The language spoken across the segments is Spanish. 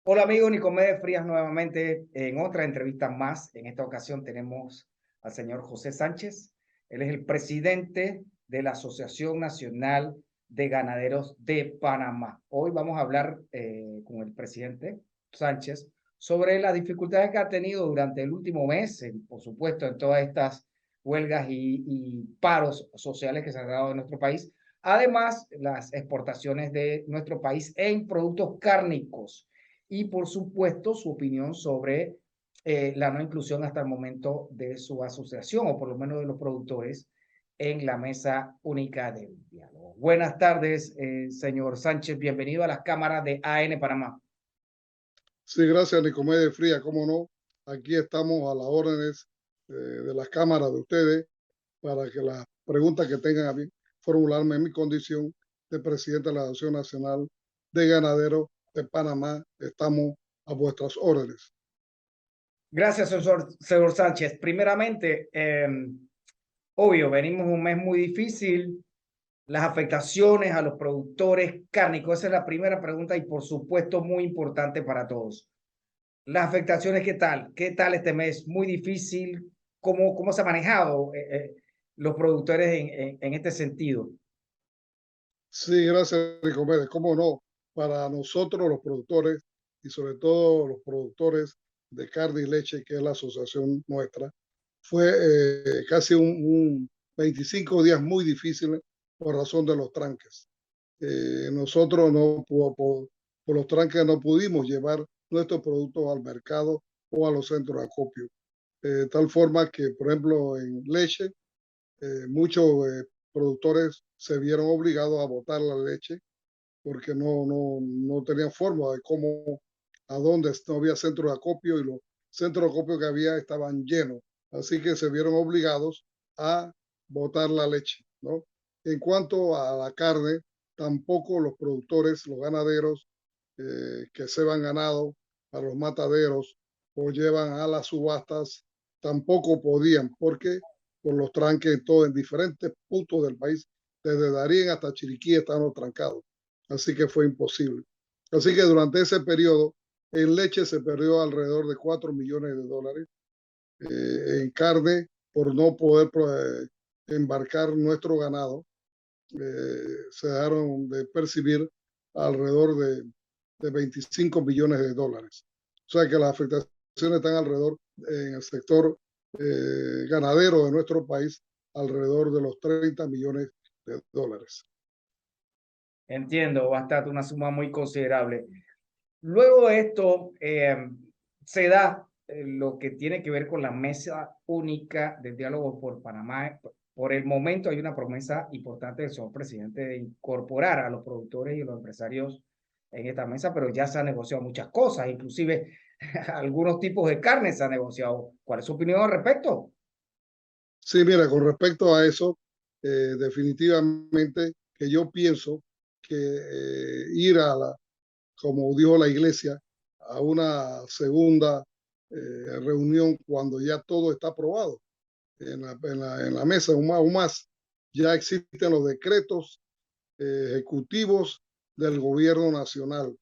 Hola amigos, Nicomedes Frías nuevamente en otra entrevista más. En esta ocasión tenemos al señor José Sánchez. Él es el presidente de la Asociación Nacional de Ganaderos de Panamá. Hoy vamos a hablar con el presidente Sánchez sobre las dificultades que ha tenido durante el último mes, por supuesto, en todas estas huelgas y paros sociales que se han dado en nuestro país. Además, las exportaciones de nuestro país en productos cárnicos y, por supuesto, su opinión sobre la no inclusión hasta el momento de su asociación, o por lo menos de los productores, en la mesa única del diálogo. Buenas tardes, señor Sánchez. Bienvenido a las cámaras de AN Panamá. Sí, gracias, Nicomedes Fría, cómo no. Aquí estamos a las órdenes de las cámaras de ustedes para que las preguntas que tengan a bien formularme en mi condición de presidente de la Asociación Nacional de Ganaderos de Panamá. Estamos a vuestras órdenes. Gracias, señor Sánchez. Primeramente, obvio, venimos un mes muy difícil, las afectaciones a los productores cárnicos. Esa es la primera pregunta y, por supuesto, muy importante para todos. Las afectaciones, ¿qué tal? ¿Qué tal este mes? Muy difícil. ¿Cómo se ha manejado los productores en este sentido? Sí, gracias, Nicomedes, cómo no. Para nosotros, los productores, y sobre todo los productores de carne y leche, que es la asociación nuestra, fue casi un 25 días muy difíciles por razón de los tranques. Nosotros no, por los tranques no pudimos llevar nuestros productos al mercado o a los centros de acopio. De tal forma que, por ejemplo, en leche, muchos productores se vieron obligados a botar la leche porque no tenían forma de cómo, a dónde no había centro de acopio y los centros de acopio que había estaban llenos. Así que se vieron obligados a botar la leche, ¿no? En cuanto a la carne, tampoco los productores, los ganaderos que se van ganado a los mataderos o llevan a las subastas, tampoco podían, porque por los tranques en diferentes puntos del país, desde Darién hasta Chiriquí estaban trancados. Así que fue imposible. Así que durante ese periodo, en leche se perdió alrededor de 4 millones de dólares, en carne por no poder embarcar nuestro ganado. Se dejaron de percibir alrededor de 25 millones de dólares. O sea que las afectaciones están alrededor, en el sector ganadero de nuestro país, alrededor de los 30 millones de dólares. Entiendo, bastante, una suma muy considerable. Luego de esto, se da lo que tiene que ver con la mesa única del diálogo por Panamá. Por el momento hay una promesa importante del señor presidente de incorporar a los productores y a los empresarios en esta mesa, pero ya se han negociado muchas cosas, inclusive algunos tipos de carne se han negociado. ¿Cuál es su opinión al respecto? Sí, mira, con respecto a eso, definitivamente que yo pienso que ir a la, como dijo la iglesia, a una segunda reunión cuando ya todo está aprobado en la mesa, aún más, ya existen los decretos ejecutivos del gobierno nacional,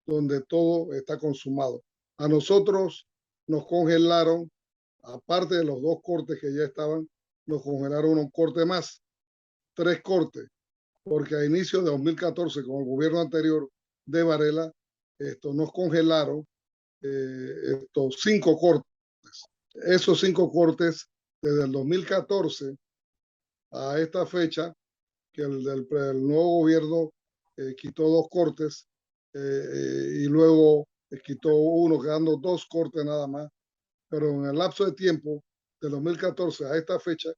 donde todo está consumado. A nosotros nos congelaron, aparte de los dos cortes que ya estaban, nos congelaron un corte más, 3 cortes, porque a inicio de 2014, con el gobierno anterior de Varela, nos congelaron estos 5 cortes. Esos 5 cortes, desde el 2014 a esta fecha, que el nuevo gobierno quitó 2 cortes y luego quitó uno, quedando 2 cortes nada más. Pero en el lapso de tiempo, de 2014 a esta fecha,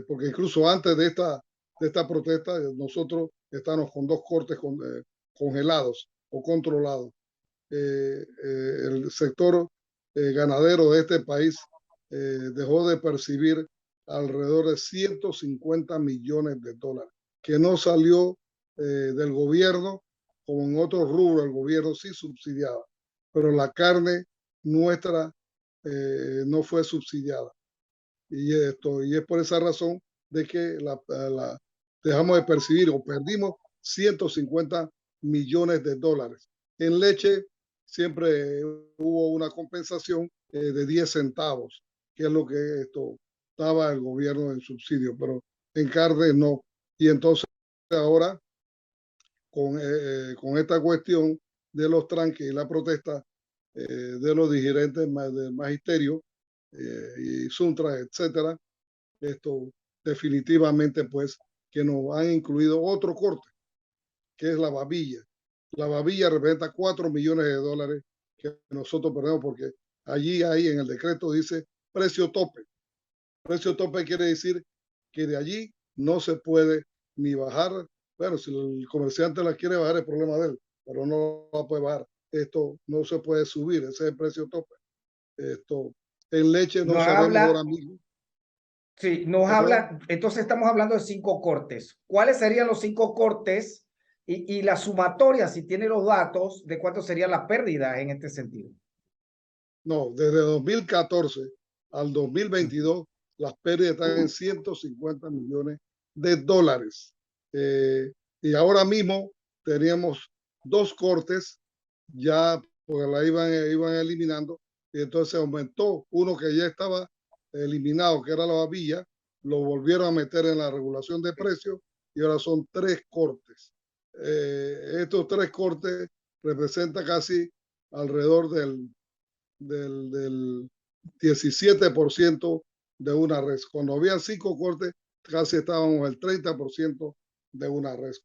porque incluso antes de esta protesta, nosotros estamos con 2 cortes congelados o controlados. El sector ganadero de este país dejó de percibir alrededor de 150 millones de dólares, que no salió del gobierno, como en otros rubros el gobierno sí subsidiaba, pero la carne nuestra no fue subsidiada. Y es por esa razón de que dejamos de percibir o perdimos 150 millones de dólares. En leche siempre hubo una compensación de 10 centavos, que es lo que esto daba el gobierno en subsidio, pero en carne no. Y entonces ahora con esta cuestión de los tranques y la protesta de los dirigentes del magisterio y Suntra, etcétera, esto definitivamente pues que nos han incluido otro corte, que es la babilla. La babilla representa 4 millones de dólares que nosotros perdemos porque allí ahí en el decreto dice precio tope. Precio tope quiere decir que de allí no se puede ni bajar. Bueno, si el comerciante la quiere bajar, es problema de él, pero no la puede bajar. Esto no se puede subir, ese es el precio tope. Esto, en leche no Nos sabemos ahora habla, mismo. sí, nos Perdón. habla, entonces estamos hablando de 5 cortes. ¿Cuáles serían los 5 cortes y la sumatoria, si tiene los datos, de cuánto sería la pérdida en este sentido? No, desde 2014 al 2022, las pérdidas están en 150 millones de dólares. Y ahora mismo teníamos 2 cortes, ya porque la iban eliminando, y entonces aumentó uno que ya estaba eliminado, que era la babilla, lo volvieron a meter en la regulación de precios y ahora son 3 cortes. Estos 3 cortes representan casi alrededor del 17% de una res. Cuando había 5 cortes, casi estábamos el 30% de una res.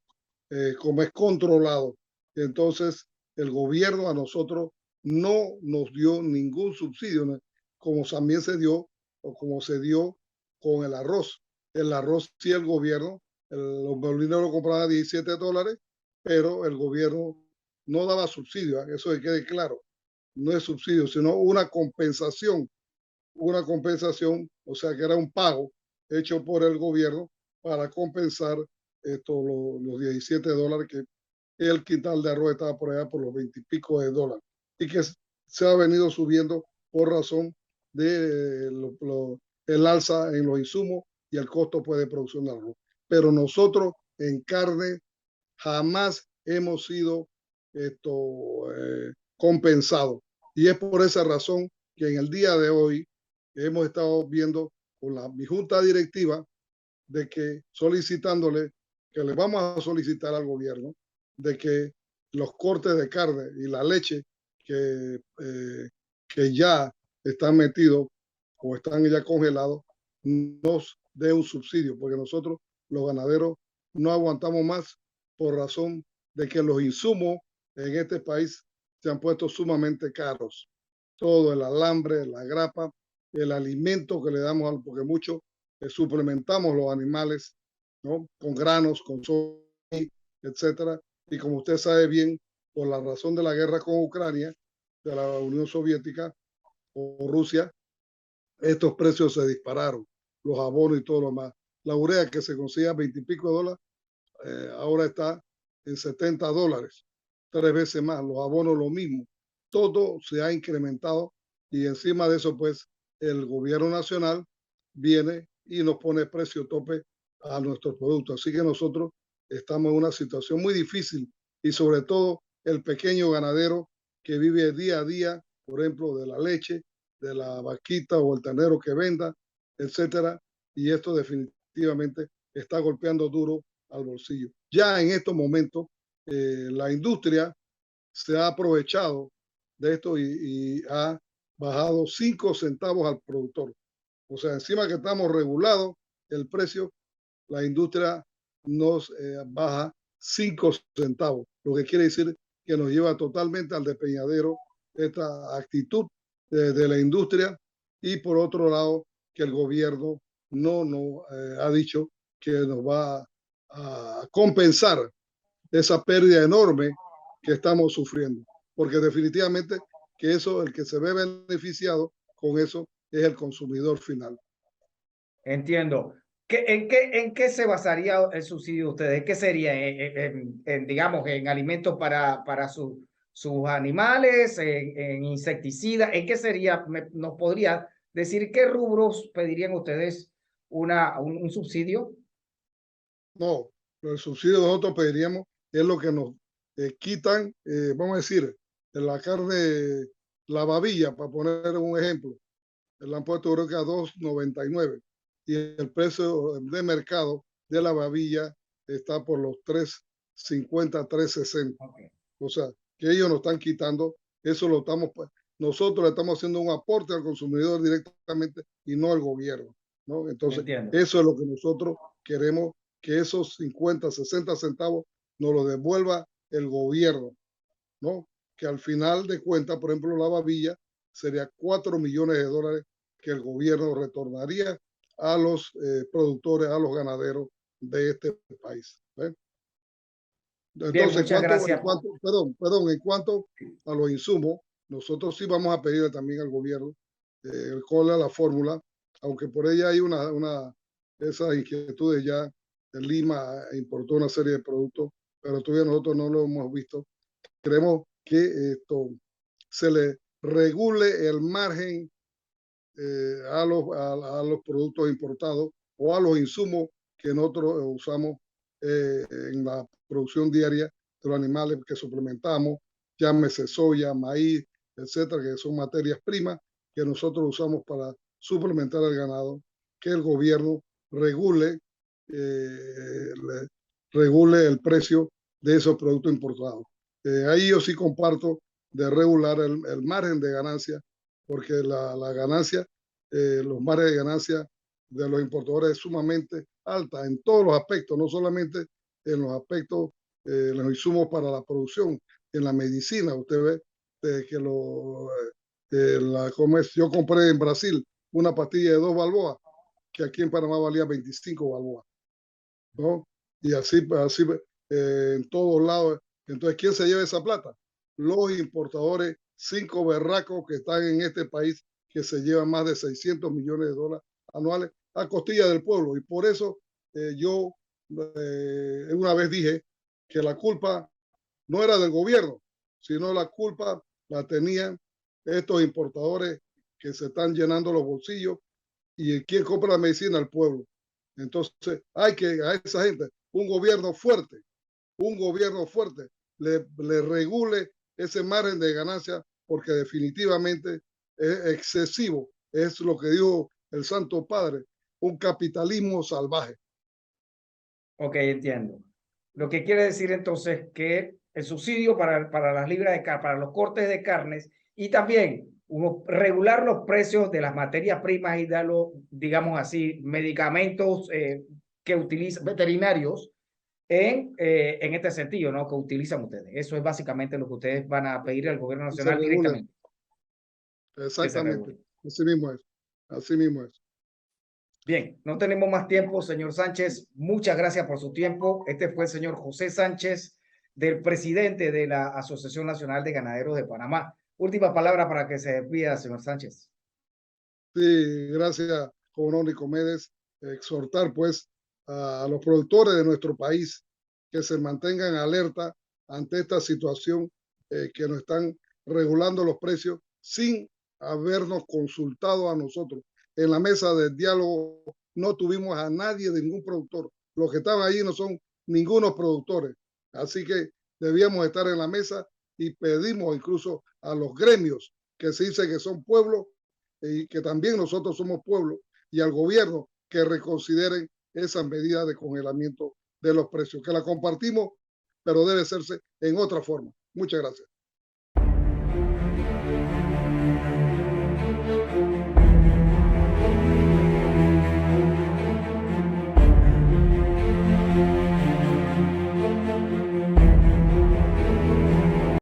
Como es controlado, entonces el gobierno a nosotros no nos dio ningún subsidio, ¿no? Como también se dio o como se dio con el arroz. El arroz sí el gobierno, los molinos lo compraban a 17 dólares, pero el gobierno no daba subsidio, eso que quede claro, no es subsidio, sino una compensación, o sea que era un pago hecho por el gobierno para compensar los 17 dólares que el quintal de arroz estaba por allá por los 20 y pico de dólares y que se ha venido subiendo por razón de el alza en los insumos y el costo pues, de producción de arroz. Pero nosotros en carne jamás hemos sido compensados. Y es por esa razón que en el día de hoy hemos estado viendo con mi junta directiva de que solicitándole, que le vamos a solicitar al gobierno de que los cortes de carne y la leche que ya están metidos o están ya congelados nos dé un subsidio, porque nosotros los ganaderos no aguantamos más por razón de que los insumos en este país se han puesto sumamente caros. Todo el alambre, la grapa, el alimento que le damos, porque mucho suplementamos los animales, ¿no? Con granos, con soya, etcétera. Y como usted sabe bien, por la razón de la guerra con Ucrania, de la Unión Soviética o Rusia, estos precios se dispararon, los abonos y todo lo demás. La urea que se consigue a 20 y pico de dólares, ahora está en 70 dólares, 3 veces más, los abonos lo mismo. Todo se ha incrementado y encima de eso, pues, el gobierno nacional viene y nos pone precio tope a nuestros productos. Así que nosotros estamos en una situación muy difícil y sobre todo el pequeño ganadero que vive día a día, por ejemplo, de la leche, de la vaquita o el ternero que venda, etcétera. Y esto definitivamente está golpeando duro al bolsillo. Ya en estos momentos, la industria se ha aprovechado de esto y ha bajado 5 centavos al productor. O sea, encima que estamos regulados, el precio, la industria nos baja 5 centavos, lo que quiere decir que nos lleva totalmente al despeñadero esta actitud de la industria y por otro lado que el gobierno no ha dicho que nos va a compensar esa pérdida enorme que estamos sufriendo, porque definitivamente que eso, el que se ve beneficiado con eso es el consumidor final. Entiendo. En qué se basaría el subsidio de ustedes? ¿Qué sería? Digamos, en alimentos para sus animales, en insecticidas. ¿En qué sería? ¿Nos podría decir qué rubros pedirían ustedes un subsidio? No, el subsidio nosotros pediríamos es lo que nos quitan, vamos a decir, la carne, la babilla, para poner un ejemplo, la han puesto creo que a 2.99 y el precio de mercado de la babilla está por los 3.50, 3.60. Okay. O sea, que ellos nos están quitando, eso lo estamos, nosotros le estamos haciendo un aporte al consumidor directamente y no al gobierno, ¿no? Entonces, Entiendo. eso es lo que nosotros queremos, que esos 50, 60 centavos nos lo devuelva el gobierno, ¿no? Que al final de cuentas, por ejemplo, la babilla sería 4 millones de dólares que el gobierno retornaría a los productores, a los ganaderos de este país. ¿Ves? Bien, Entonces, muchas gracias. en cuanto a los insumos, nosotros sí vamos a pedirle también al gobierno cuál es la fórmula, aunque por ella hay esas inquietudes ya. Lima importó una serie de productos, pero todavía nosotros no lo hemos visto. Queremos que esto se le regule el margen a los productos importados o a los insumos que nosotros usamos en la producción diaria de los animales que suplementamos, llámese soya, maíz, etcétera, que son materias primas que nosotros usamos para suplementar al ganado, que el gobierno regule, regule el precio de esos productos importados. Ahí yo sí comparto de regular el margen de ganancia, porque la ganancia, los márgenes de ganancia de los importadores es sumamente alta en todos los aspectos, no solamente en los aspectos, los insumos para la producción, en la medicina. Usted ve que yo compré en Brasil una pastilla de 2 balboas, que aquí en Panamá valía 25 balboas, ¿no? Y así en todos lados. Entonces, ¿quién se lleva esa plata? Los importadores, 5 berracos que están en este país, que se llevan más de 600 millones de dólares anuales a costilla del pueblo. Y por eso yo una vez dije que la culpa no era del gobierno, sino la culpa la tenían estos importadores que se están llenando los bolsillos. ¿Y quién compra la medicina? El pueblo. Entonces, hay que a esa gente, un gobierno fuerte le regule ese margen de ganancia, porque definitivamente es excesivo. Es lo que dijo el Santo Padre, un capitalismo salvaje. Ok, entiendo. Lo que quiere decir entonces que el subsidio para las libras de carne, para los cortes de carnes y también regular los precios de las materias primas y darlo, digamos así, medicamentos que utilizan veterinarios en este sentido, ¿no? Que utilizan ustedes. Eso es básicamente lo que ustedes van a pedir al gobierno Y se nacional regule. directamente. Que se Exactamente. regule. Así mismo es. Así mismo es. Bien, no tenemos más tiempo, señor Sánchez. Muchas gracias por su tiempo. Este fue el señor José Sánchez, del presidente de la Asociación Nacional de Ganaderos de Panamá. Última palabra para que se despida, señor Sánchez. Sí, gracias, como Nicomedes. Exhortar pues a los productores de nuestro país que se mantengan alerta ante esta situación, que nos están regulando los precios sin habernos consultado a nosotros. En la mesa de diálogo no tuvimos a nadie de ningún productor. Los que estaban allí no son ningunos productores. Así que debíamos estar en la mesa y pedimos incluso a los gremios que se dice que son pueblos y que también nosotros somos pueblo, y al gobierno que reconsideren esas medidas de congelamiento de los precios, que la compartimos, pero debe hacerse en otra forma. Muchas gracias.